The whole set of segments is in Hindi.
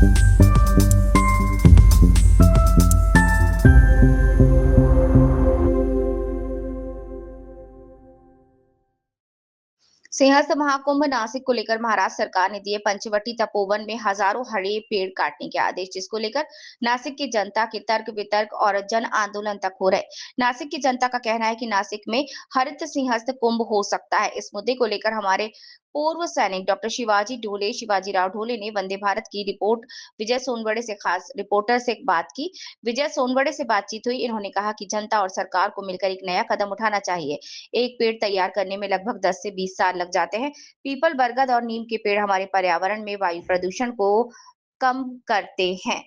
सिंहस्थ महाकुंभ नासिक को लेकर महाराष्ट्र सरकार ने दिए पंचवटी तपोवन में हजारों हरे पेड़ काटने के आदेश, जिसको लेकर नासिक की जनता के तर्क वितर्क और जन आंदोलन तक हो रहे। नासिक की जनता का कहना है कि नासिक में हरित सिंहस्थ कुंभ हो सकता है। इस मुद्दे को लेकर हमारे पूर्व सैनिक डॉक्टर शिवाजीराव ढोले ने वंदे भारत की रिपोर्ट विजय सोनवड़े से खास रिपोर्टर से बात की। विजय सोनवड़े से बातचीत हुई। इन्होंने कहा कि जनता और सरकार को मिलकर एक नया कदम उठाना चाहिए। एक पेड़ तैयार करने में लगभग 10 से 20 साल लग जाते हैं। पीपल, बरगद और नीम के पेड़ हमारे पर्यावरण में वायु प्रदूषण को कम करते हैं।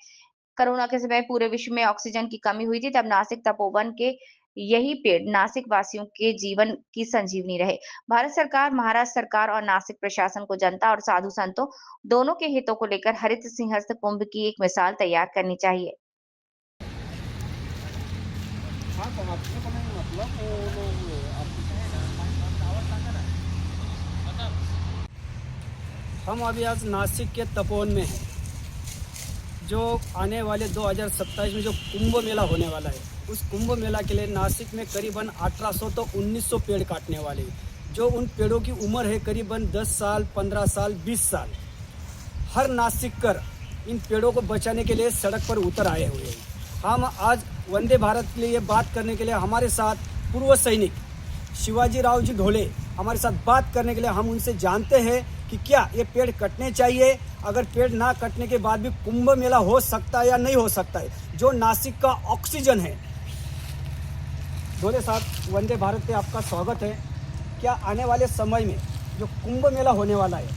कोरोना के समय पूरे विश्व में ऑक्सीजन की कमी हुई थी, तब नासिक तपोवन के यही पेड़ नासिक वासियों के जीवन की संजीवनी रहे। भारत सरकार, महाराष्ट्र सरकार और नासिक प्रशासन को जनता और साधु संतों दोनों के हितों को लेकर हरित सिंहस्थ कुंभ की एक मिसाल तैयार करनी चाहिए। हाँ, तो आपने बनाया मतलब वो लोग हम अभी आज नासिक के तपोवन में हैं, जो आने वाले 2027 में जो कुंभ मेला होने वाला है, उस कुंभ मेला के लिए नासिक में करीबन 1800 तो 1900 पेड़ काटने वाले हैं। जो उन पेड़ों की उम्र है करीबन 10 साल, 15 साल, 20 साल। हर नासिककर इन पेड़ों को बचाने के लिए सड़क पर उतर आए हुए हैं। हम आज वंदे भारत के लिए बात करने के लिए हमारे साथ पूर्व सैनिक शिवाजीराव जी ढोले हमारे साथ बात करने के लिए, हम उनसे जानते हैं कि क्या ये पेड़ कटने चाहिए, अगर पेड़ ना कटने के बाद भी कुंभ मेला हो सकता है या नहीं हो सकता है, जो नासिक का ऑक्सीजन है। ढोले साहब, वंदे भारत पे आपका स्वागत है। क्या आने वाले समय में जो कुंभ मेला होने वाला है,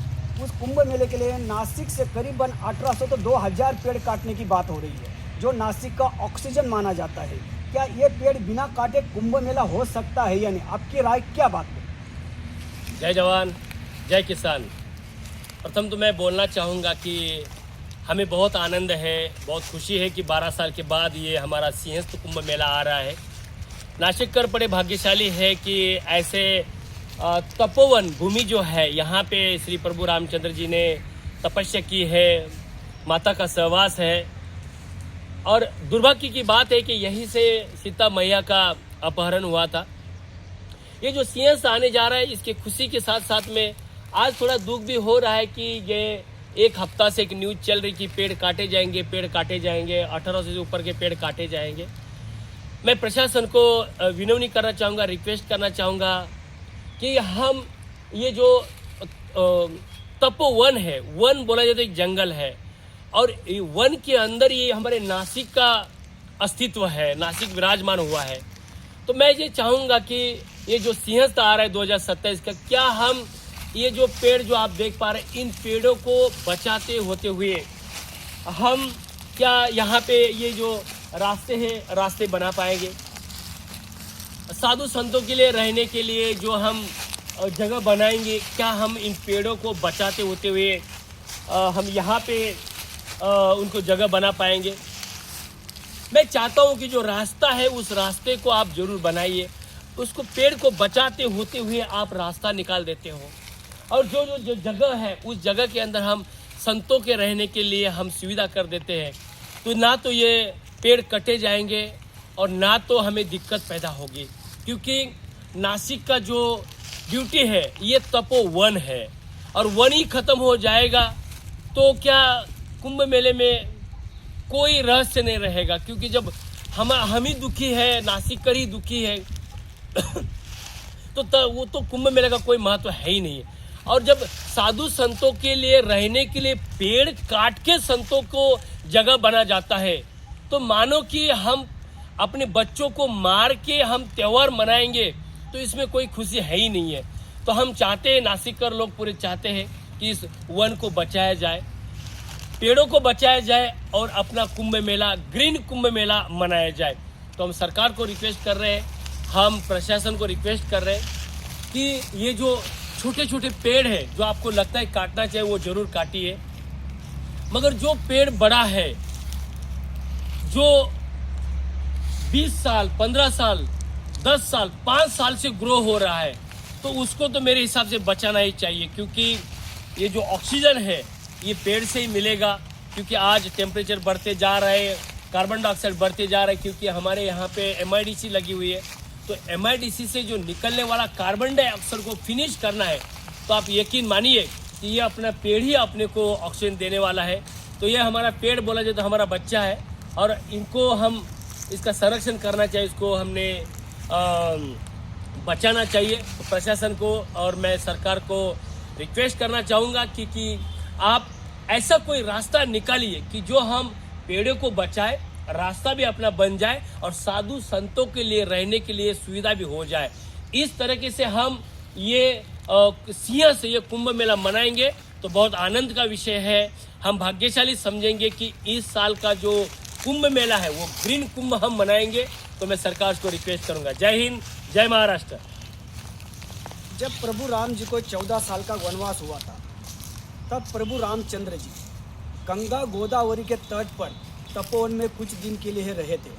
उस कुंभ मेले के लिए नासिक से करीबन 1800 तो 2000 पेड़ काटने की बात हो रही है, जो नासिक का ऑक्सीजन माना जाता है। क्या ये पेड़ बिना काटे कुंभ मेला हो सकता है या नहीं? आपकी राय क्या बात है? जय जवान, जय किसान। प्रथम तो मैं बोलना चाहूँगा कि हमें बहुत आनंद है, बहुत खुशी है कि 12 साल के बाद ये हमारा सिंहस्थ कुंभ मेला आ रहा है। नासिककर बड़े भाग्यशाली है कि ऐसे तपोवन भूमि जो है, यहाँ पे श्री प्रभु रामचंद्र जी ने तपस्या की है, माता का सहवास है। और दुर्भाग्य की बात है कि यहीं से सीता मैया का अपहरण हुआ था। ये जो सिंहस्थ आने जा रहा है, इसकी खुशी के साथ साथ में आज थोड़ा दुख भी हो रहा है कि ये एक हफ्ता से एक न्यूज़ चल रही कि पेड़ काटे जाएंगे, 1800 से ऊपर के पेड़ काटे जाएंगे। मैं प्रशासन को विनम्र करना चाहूँगा, रिक्वेस्ट करना चाहूँगा कि हम ये जो तपोवन है, वन बोला जाए तो एक जंगल है, और वन के अंदर ये हमारे नासिक का अस्तित्व है, नासिक विराजमान हुआ है। तो मैं ये चाहूँगा कि ये जो सिंहस्थ आ रहा है 2027 का, क्या हम ये जो पेड़ जो आप देख पा रहे हैं, इन पेड़ों को बचाते होते हुए हम क्या यहाँ पे ये जो रास्ते हैं, रास्ते बना पाएंगे? साधु संतों के लिए रहने के लिए जो हम जगह बनाएंगे, क्या हम इन पेड़ों को बचाते होते हुए हम यहाँ पे उनको जगह बना पाएंगे? मैं चाहता हूँ कि जो रास्ता है, उस रास्ते को आप जरूर बनाइए। उसको पेड़ को बचाते होते हुए आप रास्ता निकाल देते हो, और जो जगह है, उस जगह के अंदर हम संतों के रहने के लिए हम सुविधा कर देते हैं। तो ना तो ये पेड़ कटे जाएंगे और ना तो हमें दिक्कत पैदा होगी, क्योंकि नासिक का जो ड्यूटी है ये तपोवन है, और वन ही खत्म हो जाएगा तो क्या कुंभ मेले में कोई रहस्य नहीं रहेगा। क्योंकि जब हम ही दुखी है, नासिककर ही दुखी है तो वो तो कुंभ मेले का कोई महत्व है ही नहीं है। और जब साधु संतों के लिए रहने के लिए पेड़ काट के संतों को जगह बना जाता है, तो मानो कि हम अपने बच्चों को मार के हम त्यौहार मनाएंगे, तो इसमें कोई खुशी है ही नहीं है। तो हम चाहते हैं, नासिककर लोग पूरे चाहते हैं कि इस वन को बचाया जाए, पेड़ों को बचाया जाए और अपना कुंभ मेला, ग्रीन कुंभ मेला मनाया जाए। तो हम सरकार को रिक्वेस्ट कर रहे हैं, हम प्रशासन को रिक्वेस्ट कर रहे हैं कि ये जो छोटे छोटे पेड़ है जो आपको लगता है काटना चाहिए, वो जरूर काटिए। मगर जो पेड़ बड़ा है, जो 20 साल, 15 साल, 10 साल, 5 साल से ग्रो हो रहा है, तो उसको तो मेरे हिसाब से बचाना ही चाहिए। क्योंकि ये जो ऑक्सीजन है ये पेड़ से ही मिलेगा, क्योंकि आज टेम्परेचर बढ़ते जा रहे हैं, कार्बन डाइऑक्साइड बढ़ते जा रहे हैं, क्योंकि हमारे यहाँ पे MIDC लगी हुई है। तो MIDC से जो निकलने वाला कार्बन डाइऑक्साइड को फिनिश करना है, तो आप यकीन मानिए कि ये अपना पेड़ ही अपने को ऑक्सीजन देने वाला है। तो ये हमारा पेड़ बोला जाए तो हमारा बच्चा है, और इनको हम इसका संरक्षण करना चाहिए, इसको हमने बचाना चाहिए। तो प्रशासन को और मैं सरकार को रिक्वेस्ट करना चाहूँगा कि आप ऐसा कोई रास्ता निकालिए कि जो हम पेड़ों को बचाए, रास्ता भी अपना बन जाए और साधु संतों के लिए रहने के लिए सुविधा भी हो जाए। इस तरीके से हम ये सिंह से ये कुंभ मेला मनाएंगे तो बहुत आनंद का विषय है। हम भाग्यशाली समझेंगे कि इस साल का जो कुंभ मेला है वो ग्रीन कुंभ हम मनाएंगे। तो मैं सरकार को रिक्वेस्ट करूंगा। जय हिंद, जय महाराष्ट्र। जब प्रभु राम जी को 14 साल का वनवास हुआ था, तब प्रभु रामचंद्र जी गंगा गोदावरी के तट पर तपोवन में कुछ दिन के लिए रहे थे।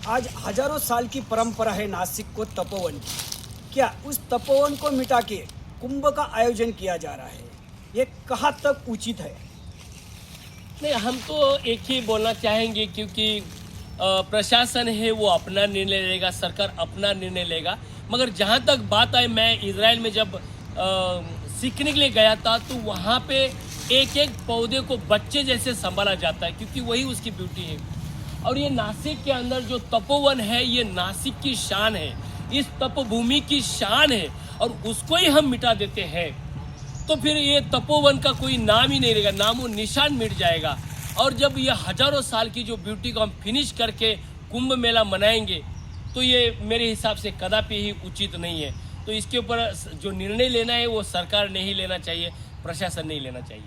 आज हजारों साल की परंपरा है नासिक को तपोवन की। क्या उस तपोवन को मिटा के कुंभ का आयोजन किया जा रहा है? ये कहाँ तक उचित है? नहीं, हम तो एक ही बोलना चाहेंगे, क्योंकि प्रशासन है वो अपना निर्णय लेगा, सरकार अपना निर्णय लेगा। मगर जहाँ तक बात आए, मैं इजराइल में जब सीखने के लिए गया था तो वहाँ पे एक एक पौधे को बच्चे जैसे संभाला जाता है, क्योंकि वही उसकी ब्यूटी है। और ये नासिक के अंदर जो तपोवन है, ये नासिक की शान है, इस तपभूमि की शान है, और उसको ही हम मिटा देते हैं तो फिर ये तपोवन का कोई नाम ही नहीं रहेगा, नामो निशान मिट जाएगा। और जब ये हजारों साल की जो ब्यूटी को हम फिनिश करके कुंभ मेला मनाएंगे तो ये मेरे हिसाब से कदापि ही उचित नहीं है। तो इसके ऊपर जो निर्णय लेना है वो सरकार ने ही लेना चाहिए, प्रशासन नहीं लेना चाहिए।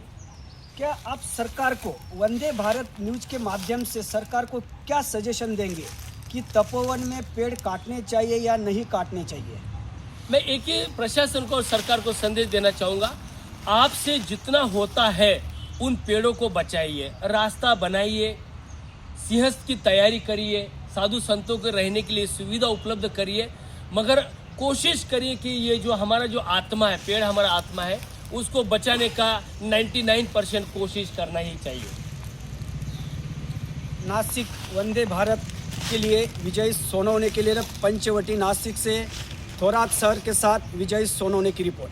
क्या आप सरकार को, वंदे भारत न्यूज के माध्यम से सरकार को क्या सजेशन देंगे कि तपोवन में पेड़ काटने चाहिए या नहीं काटने चाहिए? मैं एक ही प्रशासन को और सरकार को संदेश देना चाहूँगा, आपसे जितना होता है उन पेड़ों को बचाइए, रास्ता बनाइए, सिंहस्थ की तैयारी करिए, साधु संतों के रहने के लिए सुविधा उपलब्ध करिए। मगर कोशिश करिए कि ये जो हमारा जो आत्मा है, पेड़ हमारा आत्मा है, उसको बचाने का 99% कोशिश करना ही चाहिए। नासिक वंदे भारत के लिए विजय सोनवणे के लिए पंचवटी नासिक से थोरात सर के साथ विजय सोनवणे की रिपोर्ट।